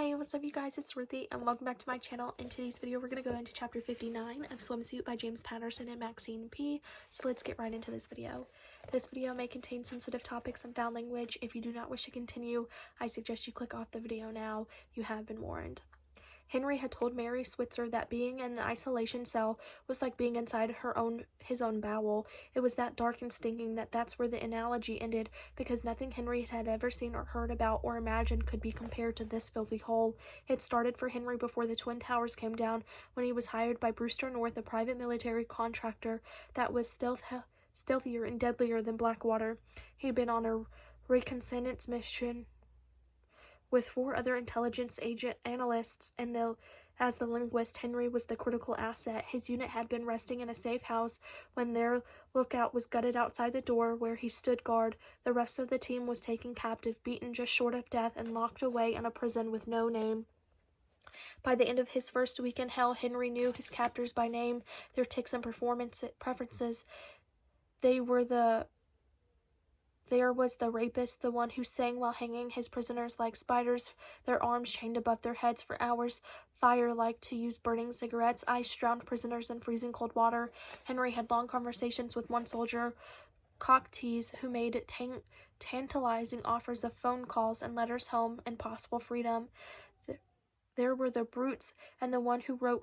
Hey, what's up you guys, it's Ruthie and welcome back to my channel. In today's video we're going to go into chapter 59 of Swimsuit by James Patterson and Maxine P. So let's get right into this video. This video may contain sensitive topics and foul language. If you do not wish to continue, I suggest you click off the video now. You have been warned. Henry had told Mary Switzer that being in an isolation cell was like being inside his own bowel. It was that dark and stinking that's where the analogy ended, because nothing Henry had ever seen or heard about or imagined could be compared to this filthy hole. It started for Henry before the Twin Towers came down, when he was hired by Brewster North, a private military contractor that was stealthier and deadlier than Blackwater. He'd been on a reconnaissance mission with 4 other intelligence agent analysts, and as the linguist, Henry was the critical asset. His unit had been resting in a safe house when their lookout was gutted outside the door where he stood guard. The rest of the team was taken captive, beaten just short of death, and locked away in a prison with no name. By the end of his first week in hell, Henry knew his captors by name, their tics and preferences. There was the rapist, the one who sang while hanging his prisoners like spiders, their arms chained above their heads for hours, fire-like to use burning cigarettes, ice-drowned prisoners in freezing cold water. Henry had long conversations with one soldier, cocktease, who made tantalizing offers of phone calls and letters home and possible freedom. There were the brutes, and the one who were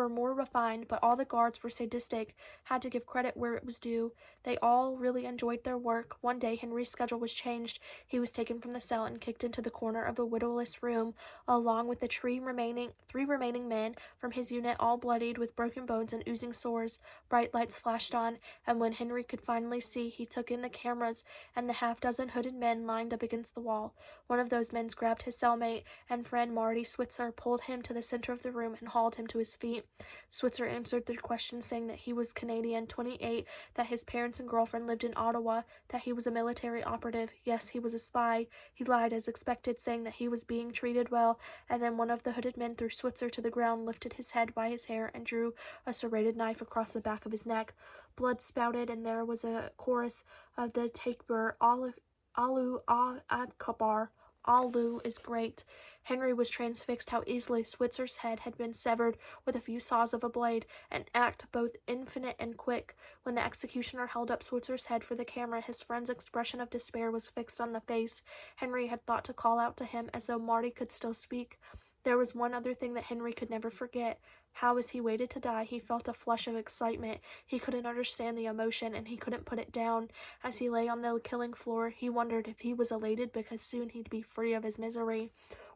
more refined, but all the guards were sadistic, had to give credit where it was due. They all really enjoyed their work. One day Henry's schedule was changed. He was taken from the cell and kicked into the corner of a windowless room, along with the 3 remaining men from his unit, all bloodied with broken bones and oozing sores. Bright lights flashed on, and when Henry could finally see, he took in the cameras and the half-dozen hooded men lined up against the wall. One of those men grabbed his cellmate and friend Marty Switzer, pulled him to the center of the room, and hauled him to his feet. Switzer answered their questions, saying that he was Canadian, 28, that his parents and girlfriend lived in Ottawa, that he was a military operative. Yes, he was a spy. He lied as expected, saying that he was being treated well, and then one of the hooded men threw Switzer to the ground, lifted his head by his hair, and drew a serrated knife across the back of his neck. Blood spouted, and there was a chorus of the Takbir, Allahu Akbar. Allahu is great. Henry was transfixed how easily Switzer's head had been severed with a few saws of a blade, an act both infinite and quick. When the executioner held up Switzer's head for the camera, his friend's expression of despair was fixed on the face. Henry had thought to call out to him, as though Marty could still speak. There was one other thing that Henry could never forget. How, as he waited to die, he felt a flush of excitement. He couldn't understand the emotion, and he couldn't put it down. As he lay on the killing floor, he wondered if he was elated because soon he'd be free of his misery.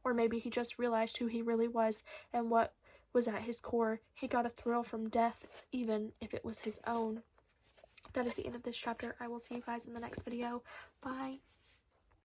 Or maybe he just realized who he really was and what was at his core. He got a thrill from death, even if it was his own. That is the end of this chapter. I will see you guys in the next video. Bye.